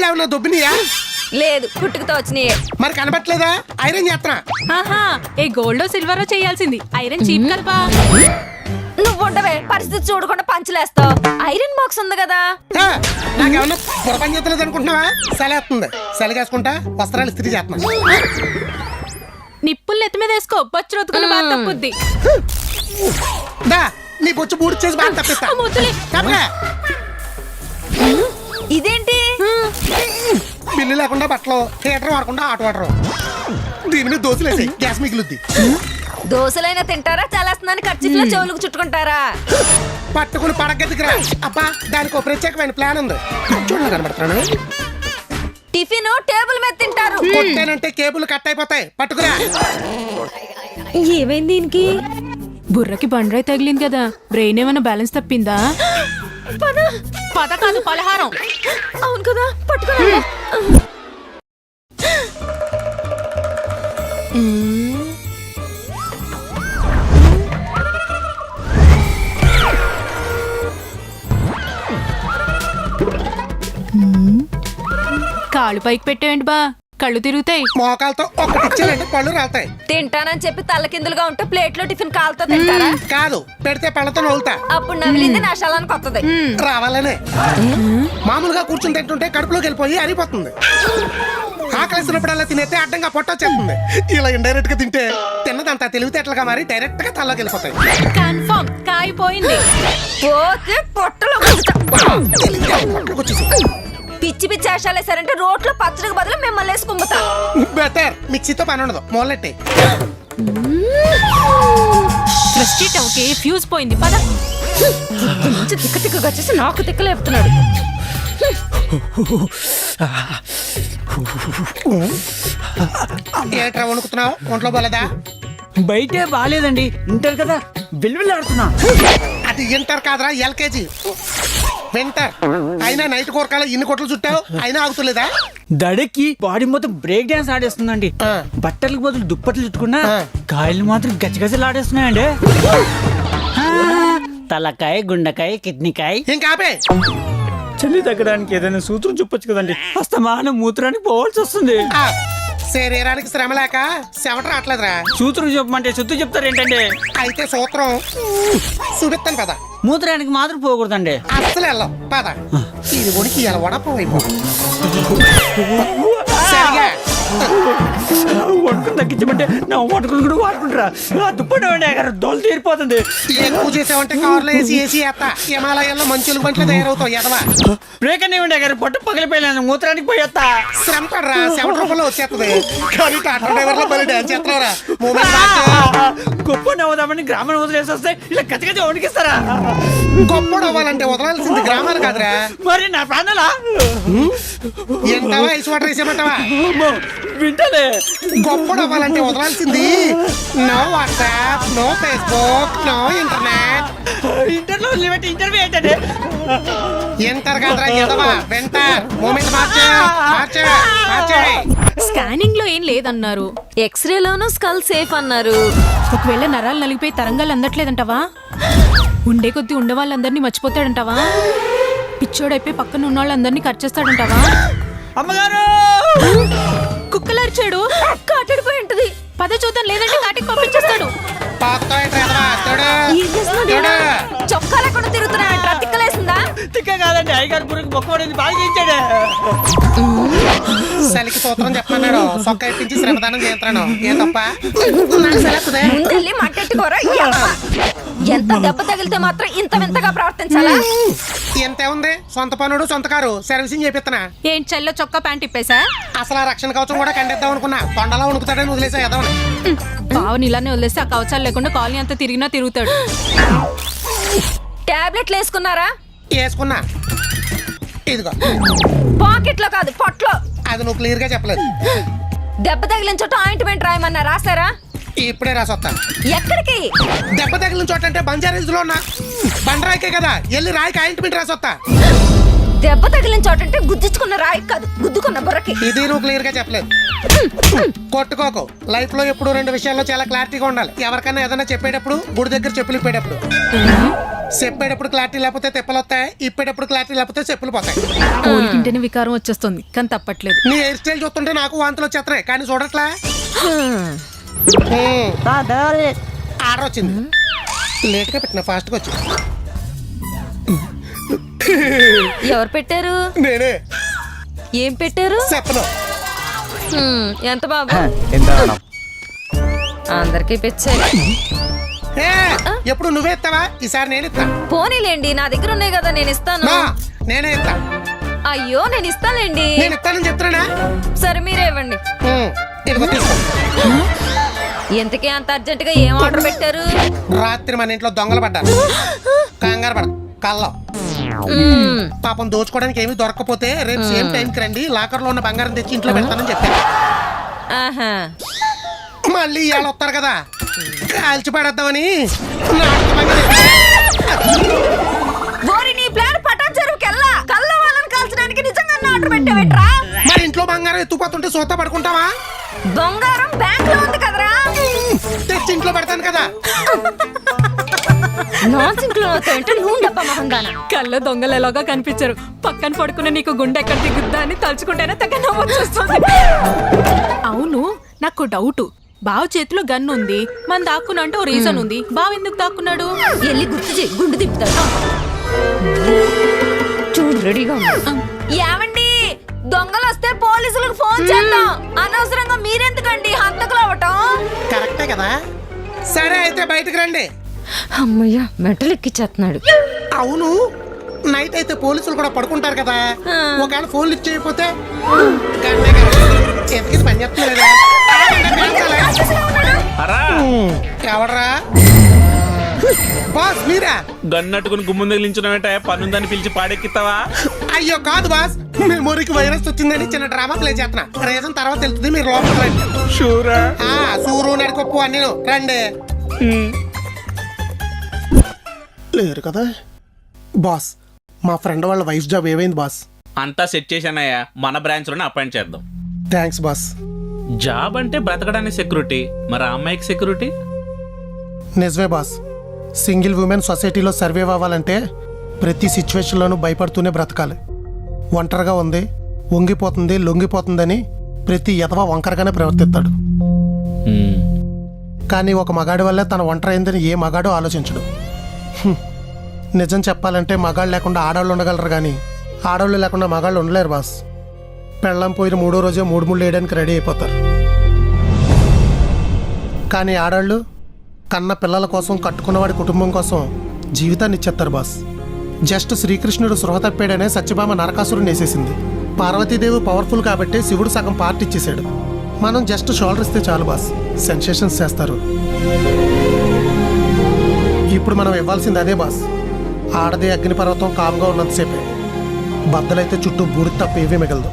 Gold ఏమన్నా దొబ్బినియా? లేదు, పుట్టుకతో వచ్చినాయే. మరి కనబట్లేదా? ఐరన్ చేస్తున్నా. ఆహా, ఏ గోల్డో సిల్వరో చేయాల్సింది, ఐరన్ చీప్ కలపా. నువ్వు ఉండవే, పరిస్థితి చూడకుండా పంచలేస్తావు. ఐరన్ బాక్స్ ఉంది కదా. నాకేమన్నా పొరపని చేస్తలేదు అనుకుంటున్నావా? సలేస్తుంది. సలిగేసుకుంటా వస్త్రాలు ఇస్త్రీ చేస్తున్నా. నిప్పులు నెత్తి మీద వేసుకో, బొచ్చు రొత్తుకుని బాగా తప్పుద్ది. దా నీ బొచ్చు బూడి చేసి బాగా తప్పిస్తా. తప్పలే. ఇదేంటి? బిల్లు లేకుండా బట్టలు, థియేటర్ వాడకుండా ఆట వాడరు. దీని మీద దోశలేసి గ్యాస్ మిగిలిద్ది. దోశలైనా తింటారా, చల్లేస్తుందని ఖర్చులో చెవులకు చుట్టుకుంటారా? పట్టుకుని పడగెత్తుకురా. అబ్బా, దానికి ఒక ప్రత్యేకమైన ప్లాన్ ఉంది. చూడండి కనబడుతున్నాను. టిఫిన్ టేబుల్ మీద తింటారు. కొట్టేనంటే కేబుల్ కట్ అయిపోతాయి. పట్టుకురా. ఏమైంది దీనికి? బుర్రకి బండరాయి తగిలింది కదా, బ్రెయిన్ ఏమైనా బ్యాలెన్స్ తప్పిందా? పద కాదు, పలహారం. అవును కదా, పట్టుకురా. కాళ్ళు పైకి పెట్టేయండి బా, కళ్ళు తిరుగుతాయి. మోకాలతో ఒకటి ఇచ్చానంటే పళ్ళు రాలుతాయి. తింటానని చెప్పి తల్లకిందులుగా ఉంటే ప్లేట్ లో టిఫిన్ కాలుతో తింటారా? కాదు, పెడితే పళ్ళతో నవ్వులుతా. అప్పుడు నవిలింది నశాలానికి వస్తుంది. రావాలనే. మామూలుగా కూర్చుని తింటుంటే కడుపులోకి వెళ్ళిపోయి అరిపోతుంది. ఆకలిసినప్పుడల్లా తినేస్తే అడ్డంగా పొట్ట వచ్చేస్తుంది. ఇలా ఇండైరెక్ట్ గా తింటే తిన్నదంతా తెలివితేటలుగా మారి డైరెక్ట్ గా తల్లోకి వెళ్ళిపోతాయి. కన్ఫర్మ్ కాయిపోయింది. పోతే పొట్టలో పిచ్చి పిచ్చి వేషాలు వేసారంటే రోడ్లో పచ్చడికి బదులు మిమ్మల్ని వేసి కుమ్ముతా. బెటర్. మిక్సీతో పని ఉండదు, మొదలెట్టే. ఫ్యూజ్ పోయింది, పద. నుంచి తిక్క తిక్కగా చేసి నాకు తిక్క లేపుతున్నాడు. ఏంట్రా వణుకుతున్నావు? ఒంట్లో పోలేదా? బయటే బాగాలేదండి, ఇంటర్ కదా బిల్విల్లాడుతున్నా. అది ఇంటర్ కాదురా, ఎల్కేజీ. వింటర్. అయినా నైట్ కోరకాల ఇన్ని కొట్లు చుట్టావు, అయినా ఆగుతులేదా? దడకి బాడీ మొత్తం బ్రేక్ డాన్స్ ఆడేస్తుందండి. బట్టలకు బదులు దుప్పట్లు చుట్టుకున్నా కాయలు మాత్రం గచ్చగచ్చలు ఆడేస్తున్నాయండి. తలకాయ, గుండకాయ, కిడ్నీకాయ. ఇంకా ఆపే. చల్లి తగ్గడానికి ఏదైనా సూత్రం చెప్పొచ్చు కదండి. అస్తమానం మూత్రానికి పోవాల్సి వస్తుంది. శరీరానికి శ్రమ లేక చెమట రావట్లేదురా. సూత్రం చెప్పమంటే సుత్తు చెప్తారేంటండి? అయితే సూత్రం చూపిస్తాను పద. మూత్రానికి మాత్రం పోకూడదండి. అస్సలు వెళ్ళం పద. ఇది ఉడికి ఇలా వడపోయిపో. సరిగా వండుకుని తగ్గించమంటే నా వండుకుని కూడా వాడుకుంటారా? దుప్పటి గారు దోలు తీరిపోతుంది. ఎక్కువ చేసావంటే కార్లో వేసి వేస్తా. హిమాలయాల్లో మంచులు బంట్లు తయారవుతావు ఎదవా. బ్రేక్ అనివ్వండి గారు, పొట్టు పగిలిపోయినా మూత్రానికి పోయేస్తా. శ్రమ పడరా, 7 రూపాయలు వచ్చేస్తుంది. కానీ టాటా డ్రైవర్లో బలి డాన్స్ చేస్తున్నారా? గొప్ప నవ్వుదామని గ్రామం వదిలేసి వస్తే ఇలా గచ్చగచ్చ వణికిస్తారా? గొప్పడు అవ్వాలంటే వదలాల్సింది గ్రామాలు కాదురా. మరి నా ప్రాణాలా? ఎంతవా ఐస్ వాటర్ వేసేమంటావా? వింటలే. గొప్పడు అవ్వాలంటే వదలాల్సింది no WhatsApp, no Facebook, no internet. ఇంటర్లో వదిలిపెట్టి ఇంటర్వ్యూ ఏంటంటే? ఎంటర్ కాదురా ఎదవా, వెంటర్. మూమెంట్ మార్చే. స్కానింగ్ లో ఏం లేదన్నారు, ఎక్స్రే లోను స్కల్ సేఫ్ అన్నారు. ఒకవేళ నరాలు నలిగిపోయి తరంగాలు అందట్లేదంటావా? ఉండే కొద్దీ ఉండే వాళ్ళందరినీ మర్చిపోతాడంటావా? పిచ్చోడైపోయి పక్కన ఉన్న వాళ్ళందరినీ ఖర్చేస్తాడంటావా? అమ్మగారు కుక్కలరిచాడు, కాటడిపోయి ఉంటది. పద చూద్దాం, లేదంటే కాటికి పంపించేస్తాడు. చొక్కా లేకుండా తిరుగుతున్నా, తిక్కలేసిందా? తిక్క కాదండి, అయ్యగారు గురికి మొక్కబడింది బాగా చేయించాడు. చలికి సూత్రం చెప్పమన్నాడు, సొక్క ఎట్టించి శ్రమదానం చేస్తాను. ఏ తప్ప ముందెళ్ళి మట్టెట్టుకోరా. ఎంత దెబ్బ తగిలితే మాత్రం ఇంత వింతగా ప్రవర్తించాలా? ఎంతే ఉంది, సొంత పనుడు సొంత కారు సర్వీసింగ్ చేపిస్తున్నా. ఏం చెల్లో చొక్కా ప్యాంట్ ఇప్పేసా? అసలు ఆ రక్షణ కవచం కూడా కండిద్దాం అనుకున్నా, తొండలా ఉణుకుతాడని వదిలేసా ఎదవని. బావని ఇలానే వదిలేస్తే ఆ కవచాలు లేకుండా కాలనీ అంతా తిరిగినా తిరుగుతాడు. టాబ్లెట్లు వేసుకున్నారా? వేసుకున్నా. ఇదిగో పాకెట్ లో కాదు, పొట్లో. అది నువ్వు క్లియర్ గా చెప్పలేదు. దెబ్బ తగిలిన చోట ఆయింట్మెంట్ రాయమన్నా, రాసారా? ఇప్పుడే రాసొస్తా. ఎక్కడికి? దెబ్బ తగిలిన చోట అంటే బంజారీస్ లో ఉన్నా బండరాయికే కదా, వెళ్ళి రాయికి ఆయింట్మెంట్ రాసొస్తా. దెబ్బ తగిలిన చోట అంటే గుద్దించుకున్న రాయి కాదు, గుద్దుకున్న బుర్రకి. ఇది నువ్వు క్లియర్ గా చెప్పలేదు. కొట్టుకోకు. లైఫ్ లో ఎప్పుడు 2 విషయాల్లో చాలా క్లారిటీగా ఉండాలి. ఎవరికైనా ఏదైనా చెప్పేటప్పుడు, గుడి దగ్గర చెప్పులు ఇప్పేటప్పుడు. చెప్పేటప్పుడు క్లారిటీ లేకపోతే తెప్పలు వస్తాయి, ఇప్పేటప్పుడు క్లారిటీ లేకపోతే చెప్పులు పోతాయి. పోలికింటేనే వికారం వచ్చేస్తుంది కానీ తప్పట్లేదు. నీ హెయిర్ స్టైల్ చూస్తుంటే నాకు వాంతులు వచ్చేస్తున్నాయి కానీ చూడట్లా. ఆర్డర్ వచ్చింది, లేట్గా పెట్టిన ఫాస్ట్గా వచ్చింది. ఎవరు పెట్టారు? నేనే. ఏం పెట్టారు? చెప్పను. ఎంత బాబు? అందరికి పిచ్చే. ఎప్పుడు నువ్వే ఇస్తావా? ఈసారి నేను ఇస్తా. పోనీలేండి, నా దగ్గర ఉన్నాయి కదా, నేను ఇస్తాను. నేనే ఇస్తా. అయ్యో నేను ఇస్తానండి. నేను ఇస్తానని చెప్తున్నా. సరే మీరే ఇవ్వండి. ఇదిగో తీసుకో. ఎంతకీ అంత అర్జెంట్ గా ఏం ఆర్డర్ పెట్టారు? రాత్రి మన ఇంట్లో దొంగలు పడ్డారు. కంగారు పడ కళ్ళం. పాపం దోచుకోవడానికి ఏమీ దొరకకపోతే రేపు సేమ్ టైంకి రండి, లాకర్ లో ఉన్న బంగారం తెచ్చి ఇంట్లో పెడతానని చెప్పాను. ఆహా, మళ్ళీ ఇవాళ వస్తారు కదా, కాల్చి పడేద్దామని. ఓరి నీ ప్లాన్ పటాన్ చెరువుకి వెళ్ళా. కళ్ళ వాళ్ళని కాల్చడానికి నిజంగా ఆర్డర్ పెట్టావేట్రా? మరి ఇంట్లో బంగారం ఎత్తుకుపోతుంటే సోత పడుకుంటావా? బంగారం బ్యాంక్ లో ఉంది కదరా, తెచ్చి ఇంట్లో పెడతాను కదా. నాన్ సింక్ లో నువ్వు డబ్బా మహంగానా. కళ్ళ దొంగలు ఎలాగా కనిపించరు, పక్కన పడుకున్న నీకు గుండె ఎక్కడ దిగుద్దా అని తలుచుకుంటేనే తగ్గ నవ్వొచ్చేస్తుంది. అవును, నాకు డౌట్. బావ చేతిలో గన్ ఉంది, మన దాక్కునంటే ఓ రీజన్ ఉంది. బావ ఎందుకు దాక్కున్నాడు? వెళ్ళి గుర్తు చేయి, గుండు తిప్పుతాడు. చూడు రెడీగా ఉన్నా. ఏమండి, దొంగలు వస్తే పోలీసులకు ఫోన్ చేద్దాం. అనవసరంగా మీరెందుకండి హంతకులు అవ్వటం? కరెక్టే కదా. సరే అయితే బయటకు రండి. అమ్మయ్యా, మెటలు ఎక్కిచ్చేస్తున్నాడు. అవును, నైట్ అయితే పోలీసులు కూడా పడుకుంటారు కదా, ఒకవేళ ఫోన్ లిఫ్ట్ చేయకపోతే ఎంతకి పని చెప్తలేదా? ఎవడరా బాస్? మీరా? గన్నట్టుకుని గుమ్ము తగిలించడమేట పనుందని పిలిచి పాడెక్కిస్తావా? అయ్యో కాదు బాస్, మెమొరీకి వైరస్ వచ్చిందని చిన్న డ్రామా ప్లే చేస్తున్నా. రీజన్ తర్వాత తెలుస్తుంది, మీరు లోపలికి రండి. షూరా? సూరు నడికొప్పు అన్ని రండి. లేరు కదా బాస్. మా ఫ్రెండ్ వాళ్ళ వైఫ్ జాబ్ ఏమైంది బాస్? అంతా సెట్ చేశానయ్యా, మన బ్రాంచ్ లోనే అపాయింట్ చేద్దాం. Thanks boss. జాబ్ అంటే బ్రతకడానికి సెక్యూరిటీ, మరి ఆ అమ్మాయికి సెక్యూరిటీ? నిజమే బాస్. సింగిల్ ఉమెన్ సొసైటీలో సర్వైవ్ అవ్వాలంటే ప్రతి సిచ్యువేషన్లోనూ భయపడుతూనే బ్రతకాలి. ఒంటరిగా ఉంది, వంగిపోతుంది, లొంగిపోతుందని ప్రతి ఎదవ వంకరగానే ప్రవర్తిస్తాడు. కానీ ఒక మగాడి వల్లే తన ఒంటరైందని ఏ మగాడు ఆలోచించడు. నిజం చెప్పాలంటే మగాళ్ళు లేకుండా ఆడవాళ్ళు ఉండగలరు, కానీ ఆడవాళ్ళు లేకుండా మగాళ్ళు ఉండలేరు బాస్. పెళ్ళం పోయిన 3వ రోజే 3 ముళ్ళు వేయడానికి రెడీ అయిపోతారు. కానీ ఆడవాళ్ళు కన్న పిల్లల కోసం, కట్టుకున్నవాడి కుటుంబం కోసం జీవితాన్ని ఇచ్చేస్తారు బాస్. జస్ట్ శ్రీకృష్ణుడు సృహ తప్పాడనే సత్యభామ నరకాసురుని వేసేసింది. పార్వతీదేవి పవర్ఫుల్ కాబట్టి శివుడు సగం పార్ట్ ఇచ్చేసాడు. మనం జస్ట్ షోల్డర్ ఇస్తే చాలు బాస్, సెన్సేషన్స్ చేస్తారు. ఇప్పుడు మనం ఇవ్వాల్సింది అదే బాస్. ఆడదే అగ్నిపర్వతం కామ్గా ఉన్నంతసేపే, బద్దలైతే చుట్టూ బూడి తప్ప ఏమీ మిగలదు.